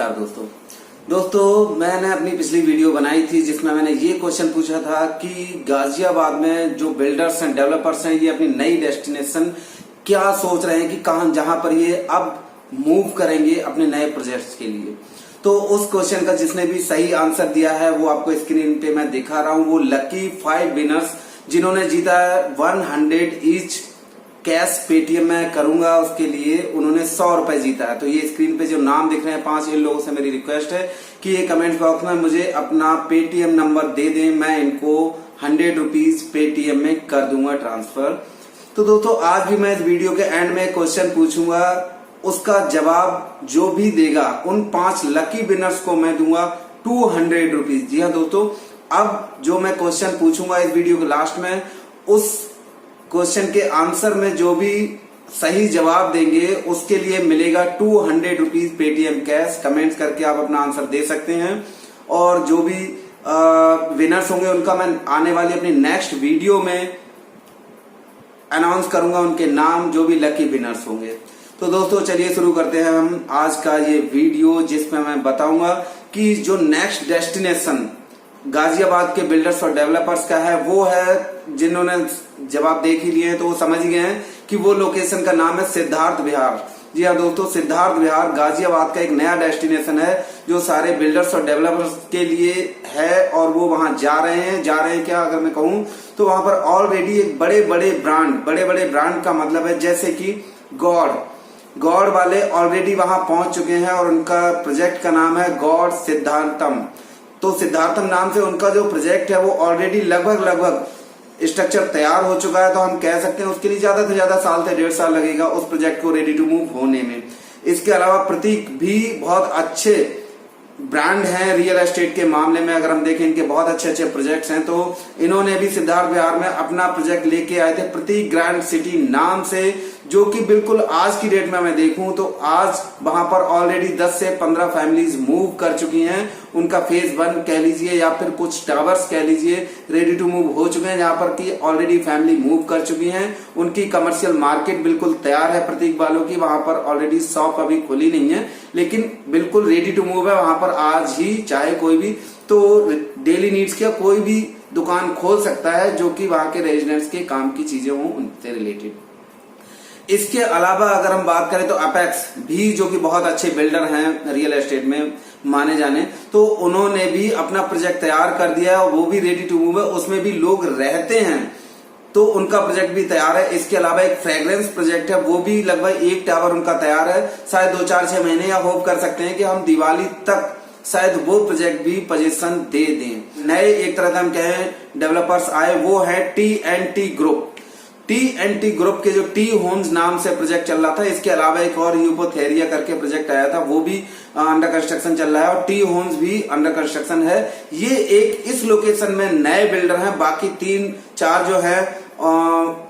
नमस्कार दोस्तों मैंने अपनी पिछली वीडियो बनाई थी जिसमें मैंने ये क्वेश्चन पूछा था कि गाजियाबाद में जो बिल्डर्स हैं, डेवलपर्स हैं, ये अपनी नई डेस्टिनेशन क्या सोच रहे हैं कि कहां जहां पर ये अब मूव करेंगे अपने नए प्रोजेक्ट्स के लिए। तो उस क्वेश्चन का जिसने भी सही आंसर दिया है वो आपको स्क्रीन पे मैं दिखा रहा हूं। वो लकी 5 विनर्स जिन्होंने जीता है 100 ईच कैश पेटीएम में करूंगा उसके लिए, उन्होंने 100 रुपए जीता है। तो ये स्क्रीन पे जो नाम दिख रहे हैं 5, इन लोगों से मेरी रिक्वेस्ट है कि ये कमेंट बॉक्स में मुझे अपना पेटीएम नंबर दे दें, मैं इनको 100 रुपीज पेटीएम में कर दूंगा ट्रांसफर। तो दोस्तों आज भी मैं इस वीडियो के एंड में क्वेश्चन पूछूंगा, उसका जवाब जो भी देगा उन 5 लकी विनर्स को मैं दूंगा 200 रुपीज। जी हाँ दोस्तों, अब जो मैं क्वेश्चन पूछूंगा इस वीडियो के लास्ट में, उस क्वेश्चन के आंसर में जो भी सही जवाब देंगे उसके लिए मिलेगा 200 रुपीज पेटीएम कैश। कमेंट्स करके आप अपना आंसर दे सकते हैं और जो भी विनर्स होंगे उनका मैं आने वाली अपनी नेक्स्ट वीडियो में अनाउंस करूंगा, उनके नाम जो भी लकी विनर्स होंगे। तो दोस्तों चलिए शुरू करते हैं हम आज का ये वीडियो जिसमें मैं बताऊंगा कि जो नेक्स्ट डेस्टिनेशन गाजियाबाद के बिल्डर्स और डेवलपर्स का है वो है, जिन्होंने जवाब देख ही लिए हैं तो वो समझ गए हैं कि वो लोकेशन का नाम है सिद्धार्थ विहार। जी हाँ दोस्तों, सिद्धार्थ विहार गाजियाबाद का एक नया डेस्टिनेशन है जो सारे बिल्डर्स और डेवलपर्स के लिए है और वो वहां जा रहे हैं क्या अगर मैं कहूं तो वहां पर ऑलरेडी एक बड़े बड़े ब्रांड का मतलब है जैसे कि गॉड वाले ऑलरेडी वहां पहुंच चुके हैं और उनका प्रोजेक्ट का नाम है गॉड सिद्धार्थम। तो सिद्धार्थम नाम से उनका जो प्रोजेक्ट है वो ऑलरेडी लगभग स्ट्रक्चर तैयार हो चुका है। तो हम कह सकते हैं उसके लिए ज्यादा से ज्यादा साल से 1.5 साल लगेगा उस प्रोजेक्ट को रेडी टू मूव होने में। इसके अलावा प्रतीक भी बहुत अच्छे ब्रांड हैं रियल एस्टेट के मामले में। अगर हम देखें इनके बहुत अच्छे प्रोजेक्ट्स हैं, तो इन्होंने भी सिद्धार्थ विहार में अपना प्रोजेक्ट लेके आए थे प्रतीक ग्रैंड सिटी नाम से, जो कि बिल्कुल आज की डेट में मैं देखूं तो आज वहां पर ऑलरेडी 10 से 15 फैमिलीज मूव कर चुकी हैं। उनका फेज 1 कह लीजिए या फिर कुछ टावर्स कह लीजिए रेडी टू मूव हो चुके हैं, जहां पर की ऑलरेडी फैमिली मूव कर चुकी हैं। उनकी कमर्शियल मार्केट बिल्कुल तैयार है प्रतीक वालों की। वहां पर ऑलरेडी शॉप अभी खुली नहीं है लेकिन बिल्कुल रेडी टू मूव है। वहां पर आज ही चाहे कोई भी तो डेली नीड्स की कोई भी दुकान खोल सकता है जो कि वहां के रेजिडेंट्स के काम की चीजें हों उनसे रिलेटेड। इसके अलावा अगर हम बात करें तो अपेक्स भी जो कि बहुत अच्छे बिल्डर हैं रियल एस्टेट में माने जाने, तो उन्होंने भी अपना प्रोजेक्ट तैयार कर दिया है और वो भी रेडी टू मूव है। उसमें भी लोग रहते हैं तो उनका प्रोजेक्ट भी तैयार है। इसके अलावा एक फ्रेग्रेंस प्रोजेक्ट है, वो भी लगभग 1 टावर उनका तैयार है। शायद 2-4-6 महीने या होप कर सकते हैं कि हम दिवाली तक शायद वो प्रोजेक्ट भी पोजीशन दे दें। नए एक तरह से हम कहें डेवलपर्स आए वो है TNT ग्रुप। TNT ग्रुप के जो टी होम्स नाम से प्रोजेक्ट चल रहा था, इसके अलावा एक और यूपोथेरिया करके प्रोजेक्ट आया था वो भी अंडर कंस्ट्रक्शन चल रहा है और टी होम्स भी अंडर कंस्ट्रक्शन है। ये एक इस लोकेशन में नए बिल्डर हैं, बाकी 3-4 जो है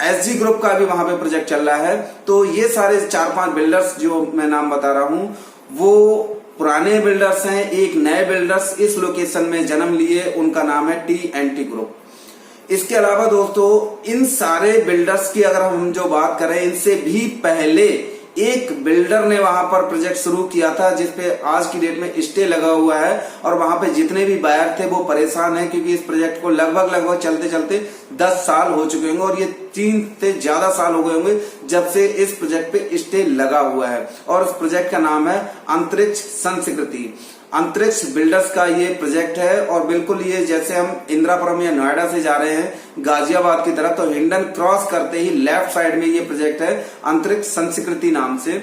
SG ग्रुप का भी वहां पे प्रोजेक्ट चल रहा है। तो ये सारे 4-5 बिल्डर्स जो मैं नाम बता रहा हूं वो पुराने बिल्डर्स हैं। एक नए बिल्डर्स इस लोकेशन में जन्म लिए, उनका नाम है TNT ग्रुप। इसके अलावा दोस्तों इन सारे बिल्डर्स की अगर हम जो बात करें, इनसे भी पहले एक बिल्डर ने वहां पर प्रोजेक्ट शुरू किया था जिसपे आज की डेट में स्टे लगा हुआ है और वहां पे जितने भी बायर थे वो परेशान हैं क्योंकि इस प्रोजेक्ट को लगभग चलते 10 साल हो चुके होंगे और ये 3 से ज्यादा साल हो गए होंगे जब से इस प्रोजेक्ट पे स्टे लगा हुआ है। और उस प्रोजेक्ट का नाम है अंतरिक्ष संस्कृति। अंतरिक्ष बिल्डर्स का ये प्रोजेक्ट है और बिल्कुल ये जैसे हम इंदिरापुरम या नोएडा से जा रहे हैं गाजियाबाद की तरफ, तो हिंडन क्रॉस करते ही लेफ्ट साइड में ये प्रोजेक्ट है अंतरिक्ष संस्कृति नाम से।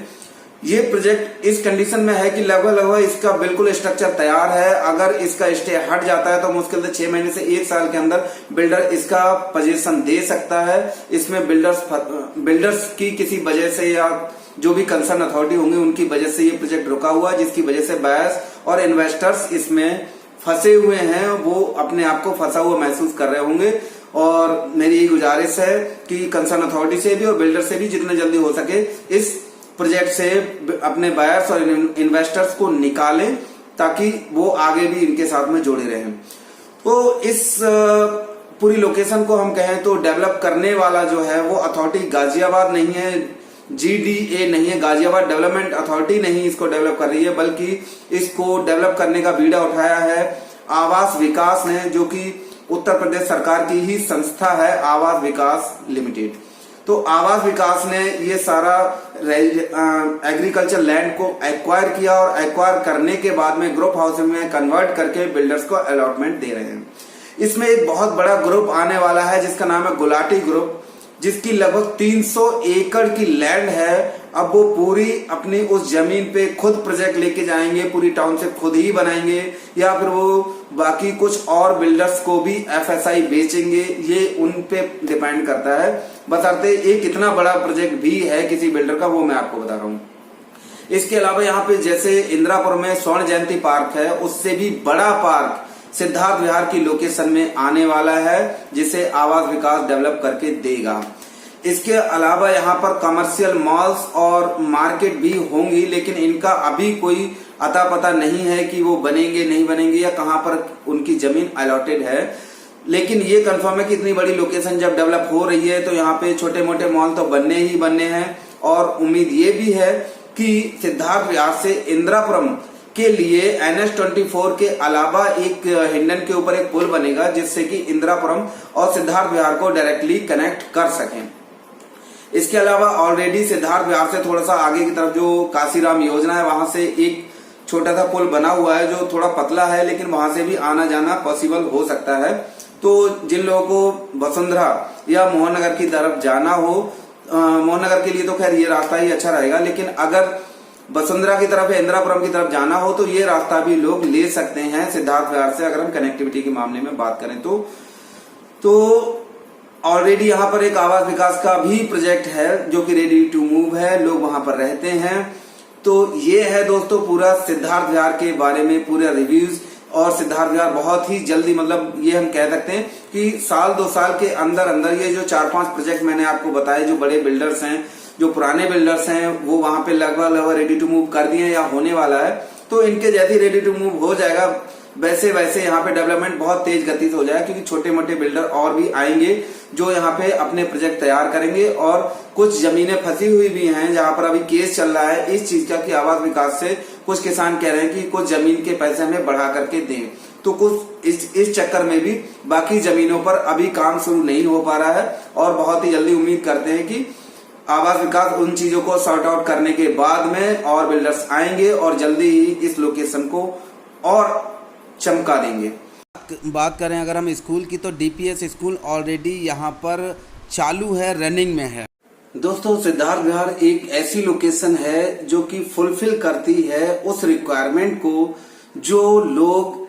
ये प्रोजेक्ट इस कंडीशन में है कि लगभग इसका बिल्कुल स्ट्रक्चर तैयार है। अगर इसका स्टे हट जाता है तो मुश्किल से 6 महीने से 1 साल के अंदर बिल्डर इसका पोजीशन दे सकता है। इसमें बिल्डर्स की किसी वजह से या जो भी कंसर्न अथॉरिटी होंगे उनकी वजह से ये प्रोजेक्ट रुका हुआ है, जिसकी वजह से बायर्स और इन्वेस्टर्स इसमें फंसे हुए हैं। वो अपने आप को फंसा हुआ महसूस कर रहे होंगे और मेरी यही गुजारिश है कि कंसर्न अथॉरिटी से भी और बिल्डर से भी जितने जल्दी हो सके इस प्रोजेक्ट से अपने बायर्स और इन्वेस्टर्स को निकालें ताकि वो आगे भी इनके साथ में जुड़े रहें। तो इस पूरी लोकेशन को हम कहें तो डेवलप करने वाला जो है वो अथॉरिटी गाजियाबाद नहीं है, GDA नहीं है, गाजियाबाद डेवलपमेंट अथॉरिटी नहीं इसको डेवलप कर रही है, बल्कि इसको डेवलप करने का बीड़ा उठाया है आवास विकास ने, जो कि उत्तर प्रदेश सरकार की ही संस्था है, आवास विकास लिमिटेड। तो आवास विकास ने ये सारा एग्रीकल्चर लैंड को एक्वायर किया और एक्वायर करने के बाद में ग्रुप हाउस में कन्वर्ट करके बिल्डर्स को अलॉटमेंट दे रहे हैं। इसमें एक बहुत बड़ा ग्रुप आने वाला है जिसका नाम है गुलाटी ग्रुप, जिसकी लगभग 300 एकड़ की लैंड है। अब वो पूरी अपनी उस जमीन पे खुद प्रोजेक्ट लेके जाएंगे, पूरी टाउनशिप खुद ही बनाएंगे, या फिर वो बाकी कुछ और बिल्डर्स को भी FSI बेचेंगे, ये उन पे डिपेंड करता है। बशर्ते ये कितना बड़ा प्रोजेक्ट भी है किसी बिल्डर का, वो मैं आपको बता रहा हूँ। इसके अलावा यहाँ पे जैसे इंदिरापुर में स्वर्ण जयंती पार्क है, उससे भी बड़ा पार्क सिद्धार्थ विहार की लोकेशन में आने वाला है, जिसे आवास विकास डेवलप करके देगा। इसके अलावा यहाँ पर कमर्शियल मॉल्स और मार्केट भी होंगी, लेकिन इनका अभी कोई अता पता नहीं है कि वो बनेंगे नहीं बनेंगे या कहाँ पर उनकी जमीन अलॉटेड है। लेकिन ये कंफर्म है कि इतनी बड़ी लोकेशन जब डेवलप हो रही है तो यहाँ पे छोटे मोटे मॉल तो बनने ही बनने हैं। और उम्मीद ये भी है कि सिद्धार्थ विहार से इंदिरापुरम के लिए NH-24 के अलावा एक हिंडन के ऊपर एक पुल बनेगा, जिससे कि इंदिरापुरम और सिद्धार्थ विहार को डायरेक्टली कनेक्ट कर सकें। इसके अलावा ऑलरेडी सिद्धार्थ विहार से थोड़ा सा आगे की तरफ जो काशीराम योजना है, वहां से एक छोटा सा पुल बना हुआ है जो थोड़ा पतला है, लेकिन वहां से भी आना जाना पॉसिबल हो सकता है। तो जिन लोगों को वसुंधरा या मोहन नगर की तरफ जाना हो, मोहन नगर के लिए तो खैर ये रास्ता ही अच्छा रहेगा, लेकिन अगर वसुंधरा की तरफ या इंदिरापुरम की तरफ जाना हो तो ये रास्ता भी लोग ले सकते हैं सिद्धार्थ विहार से, अगर हम कनेक्टिविटी के मामले में बात करें तो ऑलरेडी यहाँ पर एक आवास विकास का भी प्रोजेक्ट है जो कि रेडी टू मूव है, लोग वहां पर रहते हैं। तो ये है दोस्तों पूरा सिद्धार्थ विहार के बारे में पूरा रिव्यूज। और सिद्धार्थ विहार बहुत ही जल्दी, मतलब ये हम कह सकते हैं कि साल 2 साल के अंदर अंदर ये जो 4-5 प्रोजेक्ट मैंने आपको बताए, जो बड़े बिल्डर्स हैं, जो पुराने बिल्डर्स हैं, वो वहां पे लगभग रेडी टू मूव कर दिए या होने वाला है। तो इनके जैसे रेडी टू मूव हो जाएगा, वैसे वैसे यहाँ पे डेवलपमेंट बहुत तेज गति से हो जाएगा, क्योंकि छोटे मोटे बिल्डर और भी आएंगे जो यहाँ पे अपने प्रोजेक्ट तैयार करेंगे। और कुछ जमीनें फंसी हुई भी हैं जहाँ पर अभी केस चल रहा है इस चीज का कि आवास विकास से कुछ किसान कह रहे हैं कि कुछ जमीन के पैसे हमें बढ़ा करके दें। तो कुछ इस चक्कर में भी बाकी जमीनों पर अभी काम शुरू नहीं हो पा रहा है, और बहुत ही जल्दी उम्मीद करते हैं कि आवास विकास उन चीजों को सॉर्ट आउट करने के बाद में और बिल्डर्स आएंगे और जल्दी ही इस लोकेशन को और चमका देंगे। बात करें अगर हम स्कूल की, तो DPS स्कूल ऑलरेडी यहाँ पर चालू है, रनिंग में है। दोस्तों सिद्धार्थ विहार एक ऐसी लोकेशन है जो कि फुलफिल करती है उस रिक्वायरमेंट को जो लोग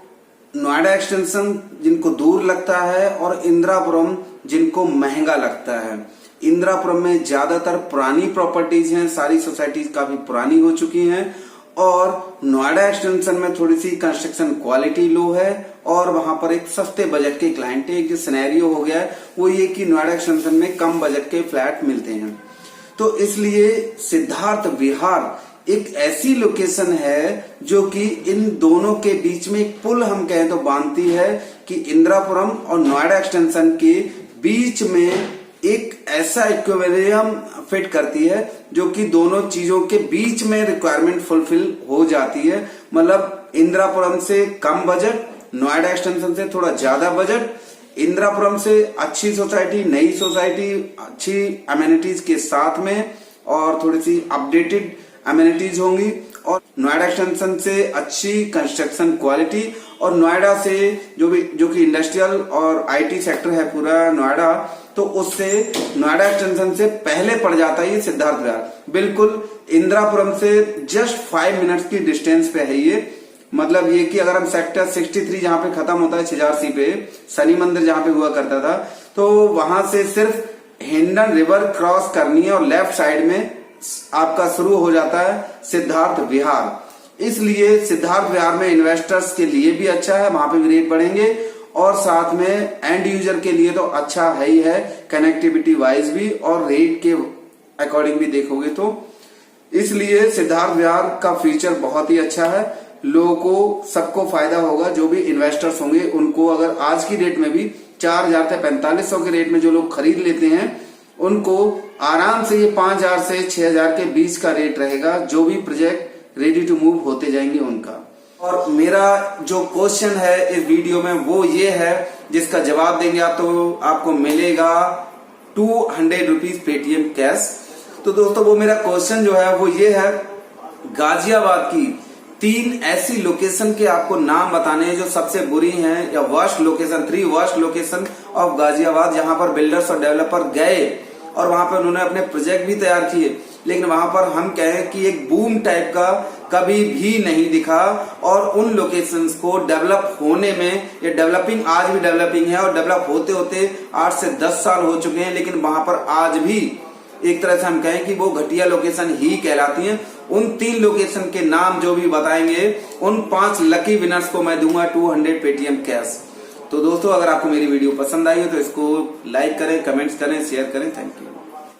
नोएडा एक्सटेंशन जिनको दूर लगता है और इंदिरापुरम जिनको महंगा लगता है। इंदिरापुरम में ज्यादातर पुरानी प्रॉपर्टीज हैं, सारी सोसाइटीज काफी पुरानी हो चुकी हैं, और नोएडा एक्सटेंशन में थोड़ी सी कंस्ट्रक्शन क्वालिटी लो है, और वहां पर एक सस्ते बजट के क्लाइंट है। एक जो सिनेरियो हो गया है वो ये कि नोएडा एक्सटेंशन में कम बजट के फ्लैट मिलते हैं। तो इसलिए सिद्धार्थ विहार एक ऐसी लोकेशन है जो कि इन दोनों के बीच में एक पुल हम कहें तो बांधती है, कि इंदिरापुरम और नोएडा एक्सटेंशन के बीच में एक ऐसा इक्विलिब्रियम फिट करती है जो कि दोनों चीजों के बीच में रिक्वायरमेंट फुलफिल हो जाती है। मतलब इंदिरापुरम से कम बजट, नोएडा एक्सटेंशन से थोड़ा ज्यादा बजट, इंदिरापुरम से अच्छी सोसाइटी, नई सोसाइटी, अच्छी अमेनिटीज के साथ में और थोड़ी सी अपडेटेड अमेनिटीज होंगी, और नोएडा एक्सटेंशन से अच्छी कंस्ट्रक्शन क्वालिटी, और नोएडा से जो कि इंडस्ट्रियल और IT सेक्टर है पूरा नोएडा, तो उससे नोएडा एक्सटेंशन से पहले पड़ जाता है ये सिद्धार्थ विहार। बिल्कुल इंदिरापुरम से जस्ट 5 मिनट्स की डिस्टेंस पे है ये। मतलब ये कि अगर हम सेक्टर 63 जहां पे खत्म होता है छिजारसी पे, शनि मंदिर जहां पे हुआ करता था, तो वहां से सिर्फ हिंडन रिवर क्रॉस करनी है और लेफ्ट साइड में आपका शुरू हो जाता है सिद्धार्थ विहार। इसलिए सिद्धार्थ विहार में इन्वेस्टर्स के लिए भी अच्छा है, वहां पे भी रेट बढ़ेंगे, और साथ में एंड यूजर के लिए तो अच्छा है ही है, कनेक्टिविटी वाइज भी और रेट के अकॉर्डिंग भी देखोगे तो। इसलिए सिद्धार्थ विहार का फीचर बहुत ही अच्छा है, लोगों को सबको फायदा होगा। जो भी इन्वेस्टर्स होंगे उनको अगर आज की डेट में भी 4000 से 4500 के रेट में जो लोग खरीद लेते हैं उनको आराम से ये 5,000 से 6,000 के बीच का रेट रहेगा, जो भी प्रोजेक्ट रेडी टू मूव होते जाएंगे उनका। और मेरा जो क्वेश्चन है इस वीडियो में वो ये है, जिसका जवाब देंगे आप तो आपको मिलेगा 200 रुपीज पेटीएम कैश। तो दोस्तों वो मेरा क्वेश्चन जो है वो ये है, गाजियाबाद की 3 ऐसी लोकेशन के आपको नाम बताने हैं जो सबसे बुरी हैं, या worst location, 3 worst location of Ghaziabad, जहां पर बिल्डर्स और डेवलपर गए और वहां पर उन्होंने अपने प्रोजेक्ट भी तैयार किए, लेकिन वहां पर हम कहें कि एक बूम टाइप का कभी भी नहीं दिखा। और उन लोकेशंस को डेवलप होने में, ये डेवलपिंग आज भी डेवलपिंग है और डेवलप होते होते 8 से 10 साल हो चुके हैं, लेकिन वहां पर आज भी एक तरह से हम कहें कि वो घटिया लोकेशन ही कहलाती हैं। उन 3 लोकेशन के नाम जो भी बताएंगे, उन 5 लकी विनर्स को मैं दूंगा 200 पेटीएम कैश। तो दोस्तों अगर आपको मेरी वीडियो पसंद आई हो तो इसको लाइक करें, कमेंट्स करें, शेयर करें। Thank you.